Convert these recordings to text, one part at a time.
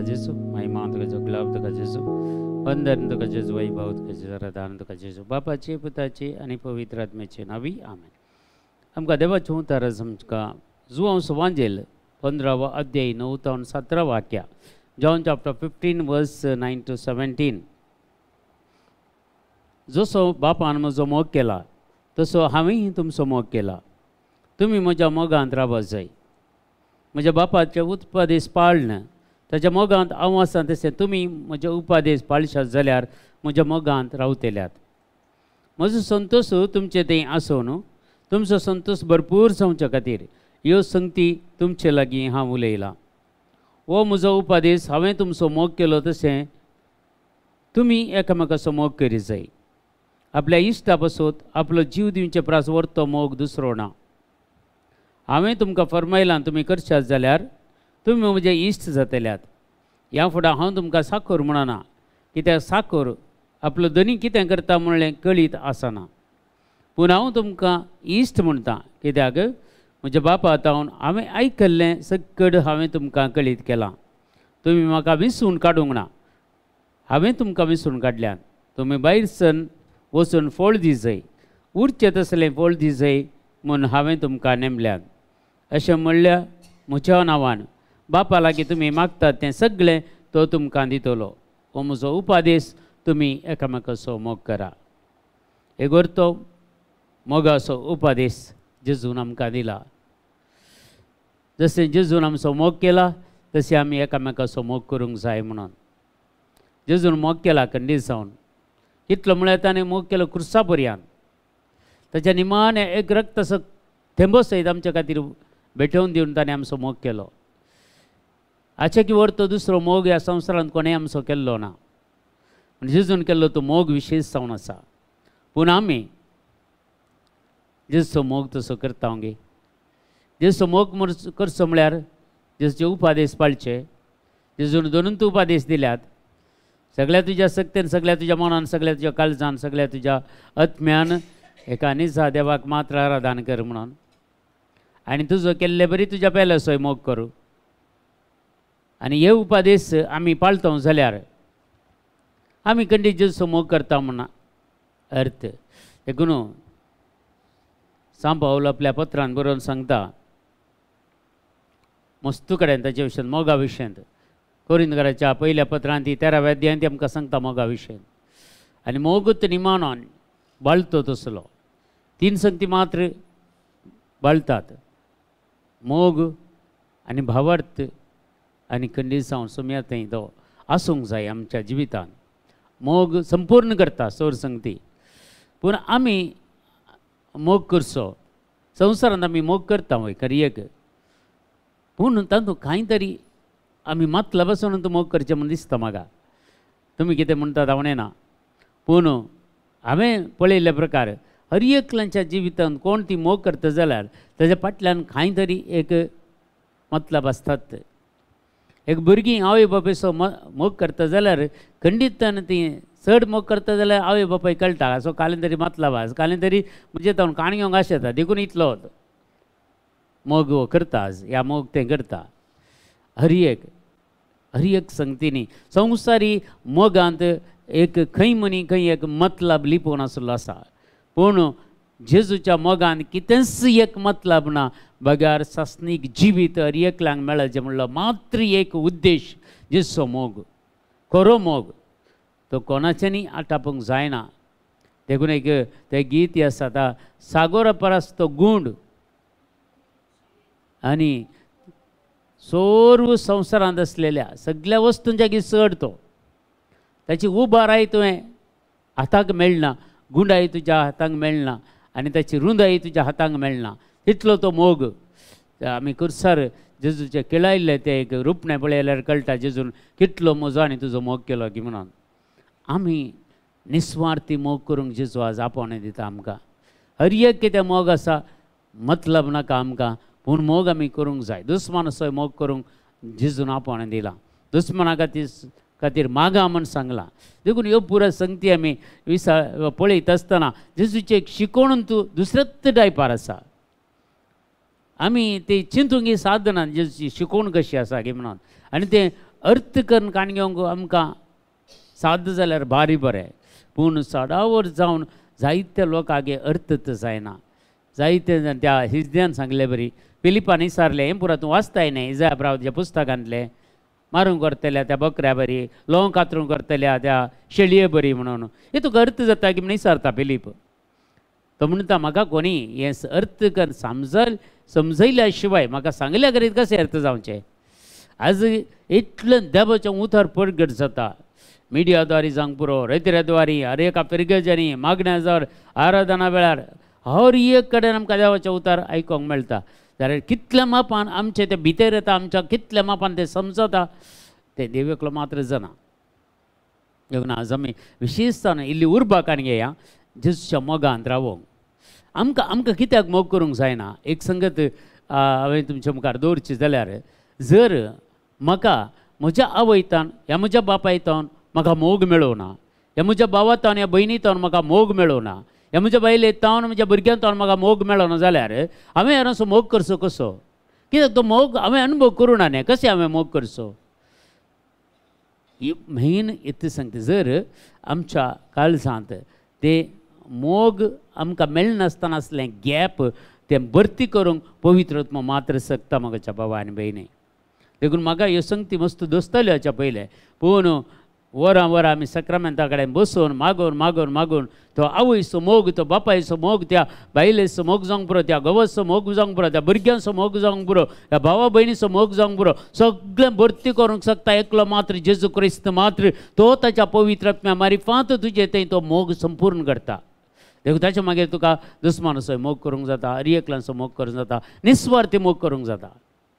जेजू, महिमा तुका जेजू, ग्लाब तुका जेजू, वंदन तुका जेजू, वैभव तुका जेजू, आराधना तुका जेजू, बापाचे पुताचे आणि पवित्र आत्म्याचे नावी आमेन. आमकां देवाचें उतर आमकां जुआंवचो वांजेल 15वा अध्याय 9 ते 17 वाक्या. जॉन चॅप्टर 15 वर्स 9 to 17. जसो बापान म्हजो मोग केला तसो हांवेंय तुमचो मोग केला. तुमी म्हज्या मोगांत रावच जाय. म्हज्या बापाचे उपदेश पाळन ताच्या मोगांत हांव आसां तशें तुमी म्हजे उपदेश पाळशात जाल्यार म्हज्या मोगांत रावतल्यात. म्हजो संतोश तुमचे थंय आसून तुमचो संतोश भरपूर जावचे खातीर ह्यो संगती तुमचे लागीं हांव उलयलां. हो म्हजो उपदेश हांवें तुमचो मोग केलो तशें तुमी एकामेकाचो मोग करीत जाय. आपल्या इश्टा पासत आपलो जीव दिवचे प्रास व्हरतो मोग दुसरो ना. हांवें तुमकां फरमायलां तुमी करशात जाल्यार तुमी म्हजे इश्ट जातल्यात. ह्या फुडें हांव तुमकां साखर म्हणना, कित्याक साखर आपलो धनी कितें करता म्हणलें कळीत आसना. पूण हांव तुमकां इश्ट म्हणटा, कित्याक म्हज्या बापा हातावन हांवें आयकल्लें सकट हांवें तुमकां कळीत केलां. तुमी म्हाका विसरून काडूंक ना, हांवें तुमकां विसरून काडल्यात. तुमी भायर सन वचून फळ दी जाय, उरचें तसलें फळ दी जाय म्हूण हांवें तुमकां नेमल्यात. अशें म्हणल्यार म्हज्या नांवान बापा लागीं तुमी मागतात तें सगळें तो तुमकां दितलो. हो म्हजो उपदेश तुमी एकामेकाचो मोग करा. एक व्हरतो मोगाचो उपदेश जेजून आमकां दिला. जशें जेजून आमचो मोग केला तशें आमी एकामेकाचो मोग करूंक जाय म्हणून. जेजून मोग केला खंडीत जावन कितलो म्हळ्यार ताणें मोग केलो क्रुसा पर्यंत. ताच्या निमाणें एक रक्ताचो थेंबो सयत आमच्या खातीर भेटोवन दिवन ताणें आमचो मोग केलो. हाचे की व्हरतो दुसरो मोग ह्या संवसारांत कोणें आमचो केल्लो ना. जेजून केल्लो तो मोग विशेश जावन आसा. पूण आमी जेजूचो मोग तसो करता गे. जेजूचो मोग करचो म्हळ्यार जेजूचे उपदेश पाळचे. जेजून दोनूच उपदेश दिल्यात. सगळ्या तुज्या सक्तीन, सगळ्या तुज्या मनान, सगळ्या तुज्या काळजान, सगळ्या तुज्या आत्म्यान एका निजा देवाक मात्र आराधना कर म्हणून. आनी तुजो केल्ले बरी तुज्या पेल्यासोय मोग करूं. आनी हे उपदेश आमी पाळतो जाल्यार आमी खंडीत जेजूचो मोग करता म्हणा अर्थ. देखून सांत पावल आपल्या पत्रांत बरोवन सांगता मस्तू कडेन ताचे विशयी मोगा विशयंत. कोरिंथकाराच्या पयल्या पत्रांत 13व्या अध्यायांत आमकां सांगता मोगा विशयंत. आनी मोगूत निमाणान बाळतो तसलो 3 संगती मात्र बाळतात. मोग आनी भावार्थ आनी खंडीत जावन सुम्या थंय तो आसूंक जाय आमच्या जिवितान. मोग संपूर्ण करता 4 संगती. पूण आमी मोग करचो. संवसारांत आमी मोग करता वय खरयेक, पूण तातूंत कांय तरी आमी मतलब आसून मोग करचें म्हूण दिसता म्हाका. तुमी कितें म्हणटात हांव ना. पूण हांवें पळयल्ल्या प्रकार हर एकल्याच्या जिवितांत कोण ती मोग करता जाल्यार ताच्या फाटल्यान कांय तरी एक मतलब आसतात. एक भुरगीं आवय बापायचो मोग करता जाल्यार खंडीतपणान ती चड मोग करता जाल्यार आवय बापाय कळटा असो कालें तरी मतलब आसा. कालें तरी म्हणजे तावन काणी घेवंक आसता. देखून इतलो मोग हो करता. ह्या मोग तें करता. हर एक संगतीनी संवसारी मोगांत एक खंय मनी खंय एक मतलब लिपोवन आसलो आसा. पूण जेजूच्या मोगान कितेंच एक मतलब ना. बगार सासनीक जिवीत हर एकल्यांक मेळचें म्हणलो मात्र एक उद्देश जेजूचो मोग. खरो मोग तो कोणाच्यानी आटापूंक जायना. देखून एक तें गीत आसा ता सागोरा परस तो गूंड आनी सर्व संवसारांत आसलेल्या सगळ्या वस्तूंच्या की चड तो. ताची उबाराय तुवें हाताक मेळना, गुंडाय तुज्या हातांक मेळना आनी ताची रुंदाय तुज्या हातांक मेळना. तितलो तो मोग आमी कुर्सार जेजूचे केळायल्ले ते एक रुपणें पळयल्यार कळटा जेजून कितलो म्हजो आनी तुजो मोग केलो की म्हणून. आमी निस्वार्थी मोग करूंक जेजू आज आपोवणें दिता आमकां. हर एक कितें मोग आसा मतलब नाका आमकां, पूण मोग आमी करूंक जाय. दुस्मानाचोय मोग करूंक जेजून आपोवणें दिलां. दुस्माना खातीर मागा म्हूण सांगलां. देखून ह्यो पुरो संगती आमी पळयत आसतना जेजूचे एक शिकोवण तूं दुसरेच टायपार आसा. आमी ती चिंतूंक साधना जेजूची शिकोवण कशी आसा गे म्हणून. आनी तें अर्थ करून काण घेवंक आमकां साद जाल्यार भारी बरें, पूण सडावर जावन जायत्या लोकांगे अर्थच जायना. जायते त्या हिजद्यान सांगले बरी, फिलिपांनी सारले हें पुरा तूं वाचताय न्ही इजाया प्रावच्या पुस्तकांतले, मारूंक करतल्या त्या बकऱ्या बरी, लोंव कातरूंक करतल्या त्या शेळये बरी म्हणून, हे तुका अर्थ जाता की म्हण सारता फिलीप. तो म्हणटा म्हाका कोणी हे अर्थ कर समजयल्या शिवाय म्हाका सांगल्या करीत कशें अर्थ जावचे. आज इतलें देवाचें उतर परगट जाता, मिडियाद्वारे जावंक पुरो, रेत्र्याद्वारी, हर एका पिरगेजांनी मागण्या जावन आराधना वेळार हर एक कडेन आमकां देवाचें उतार आयकोंक मेळटा. जाल्यार कितल्या मापान आमचे ते भितर येता, आमच्या कितल्या मापान ते समजता ते देवेकलो मात्र जाणा. देखून आज आमी विशेशतान इल्ली उर्बाकान घेया जेजूच्या मोगांत रावोंक. आमकां कित्याक मोग करूंक जायना. एक संगत हांवें तुमच्या मुखार दवरची जाल्यार, जर म्हाका म्हज्या आवयतान ह्या म्हज्या बापायतान म्हाका मोग मेळोवना, ह्या म्हज्या भावातान ह्या भयणीतान म्हाका मोग मेळोवना, ह्या म्हज्या बायलेतान म्हज्या भुरग्यांतान म्हाका मोग मेळोना जाल्यार हांवें हेरांचो मोग करचो कसो? कित्याक तो मोग हांवें अनुभव करूं ना न्ही, कशें हांवें मोग करचो? ही मेन इतलें सांगता, जर आमच्या काळजांत ते मोग आमकां मेळनासतना असलें गॅप तें भरती करूंक पवित्र आत्मा मात्र सकता म्हाज्या भावा आनी भयणी. देखून म्हाका ह्यो संगती मस्त दोस्तल्यो हाच्या पयले, पूण वरां आमी सक्रामेंता कडेन बसून मागून तो आवयचो मोग, तो बापायचो मोग, त्या बायलेचो मोग जावंक पुरो, त्या घोवाचो मोग जावंक पुरो, त्या भुरग्यांचो मोग जावंक पुरो, त्या भावा भयणीचो मोग जावंक पुरो, सगळें भरती करूंक शकता एकलो मात्र जेजू क्रिस्त मात्र. तो ताच्या पवित्र आत्म्या मारिफांत तुजे थंय तो मोग संपूर्ण करता. देखून ताच्या मागीर तुका दुस्मानाचो मोग करूंक जाता, हरियेकलांचो मोग करूंक जाता, निस्वार्थी मोग करूंक जाता.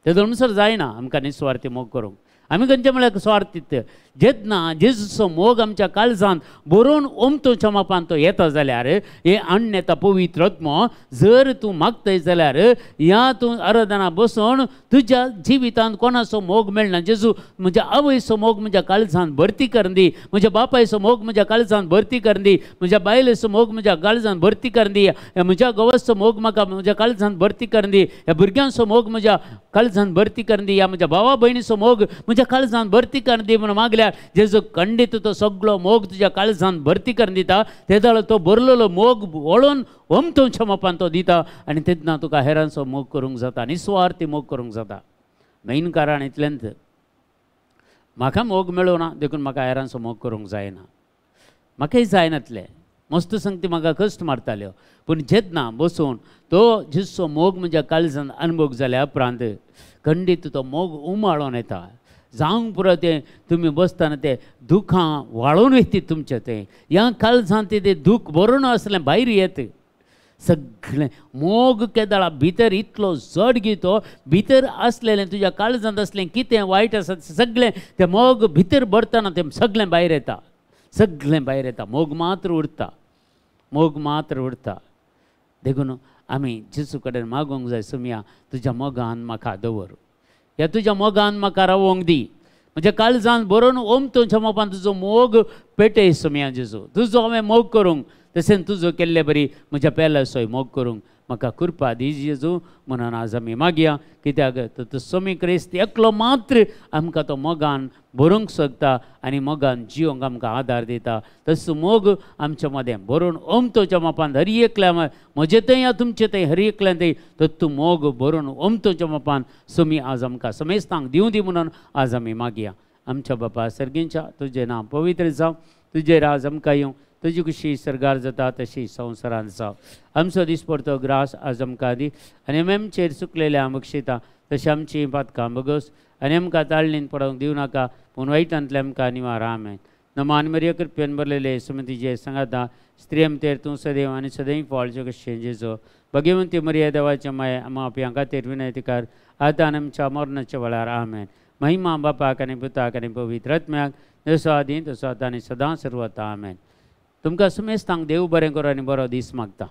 तेजे अनुसार जायना आमकां निस्वार्थी मोग करूंक. आमी खंयचे म्हळ्यार स्वार्थीत जेन्ना जेजूचो मोग आमच्या काळजांत बरोवन ओमतोच्या मापान तो येता जाल्यार हे आण येता पवित्र आत्मो. जर तूं मागतय जाल्यार ह्या तूं आराधना बसून तुज्या जिवितांत कोणाचो मोग मेळना. जेजू म्हज्या आवयचो मोग म्हज्या काळजांत भरती करून दी, म्हज्या बापायचो मोग म्हज्या काळजांत भरती करून दी, म्हज्या बायलेचो मोग म्हज्या काळजांत भरती करून दी, म्हज्या घोवाचो मोग म्हाका म्हज्या काळजांत भरती करून दी, ह्या भुरग्यांचो मोग म्हज्या काळजांत भरती करून दी, ह्या म्हज्या भावा भयणीचो मोग म्हज्या काळजांत भरती करून दी म्हणून मागल्यार जेजू खंडीत तो सगळो मोग तुज्या काळजांत भरती करून दिता. तेदो तो भरलेलो मोग वळोवन ओमतोच्या मापान तो दिता आनी तेन्ना तुका हेरांचो मोग करूंक जाता, निस्वार्थी मोग करूंक जाता. मेन कारण इतलेंच, म्हाका मोग मेळोना देखून म्हाका हेरांचो मोग करूंक जायना. म्हाकाय जायनातलें, मस्त संगती म्हाका कश्ट मारताल्यो, पूण जेन्ना बसून तो जेजूचो मोग म्हज्या काळजांत अनुभव जाल्या उपरांत खंडीत तो मोग उमाळोन येता. जावंक पुरो तें तुमी बसतना ते दुखां वाळून वयता तुमचें तें, ह्या काळजांत ते दूख बरोवन आसलें भायर येत. सगळें मोग केदाळा भितर इतलो जड गी तो भितर आसलेलें तुज्या काळजांत असलें कितें वायट आसा सगळें तें मोग भितर भरतना तें सगळें भायर येता, सगळें भायर येता. मोग मात्र उरता, मोग मात्र उरता. देखून आमी जेजू कडेन मागोंक जाय, सुमया तुज्या मोगान म्हाका दवर, ह्या तुज्या मोगान म्हाका रावोंक दी, म्हज्या काळजांत बरोवन ओमतोच्या मोगान तुजो मोग पेटय सुमया जेजू. तुजो हांवें मोग करूंक, तशें तुजो केल्ले बरी म्हज्या पेलासोय मोग करूंक म्हाका कृपा दी जेजू म्हणून आज आमी मागया. कित्याक तो सोमी क्रिस्त एकलो मात्र आमकां तो मोगान भरूंक शकता आनी मोगान जिवंक आमकां आदार दिता. तसो मोग आमच्या मदें भरून ओमतोच्या मापान हर एकल्या म्हजें थंय या तुमचें थंय हर एकल्यान थंय तो मोग भरून ओमतोच्या मापान सोमी आज आमकां समेस्तांक दिवं दी म्हणून आज आमी मागया. आमच्या बापा सर्गींच्या तुजें नांव पवित्र जावं, तुजें राज आमकां येवं, तुजी कुशी सरगार जाता तशी संवसारांत जावं. आमचो दिसपडतो ग्रास आज आमकां दी आनी आमी आमचेर चुकलेल्या बक्षिता तशी आमची पातकां बगोस आनी आमकां ताळणीन पडोवंक दिवं नाका, पूण वायटांतले आमकां निवार. आमेन. नमान मरिया कृपेन बरलेले सुमतीजे सांगाता स्त्री आमचेर तूं सदैव आनी सदैव फळचो कशें जेजो. भगवंती मरिया देवाचे माय आमा आपल्या खातीर विनंती आतां आनी आमच्या मरणाच्या वेळार. आमेन. महिमा बापाक आनी पुताक आनी पवित्र आत्म्याक जसो आदी तसो आतां आनी सदां सर्वता. आमेन. तुमकां समेस्तांक देव बरें करूं आनी बरो दीस मागता.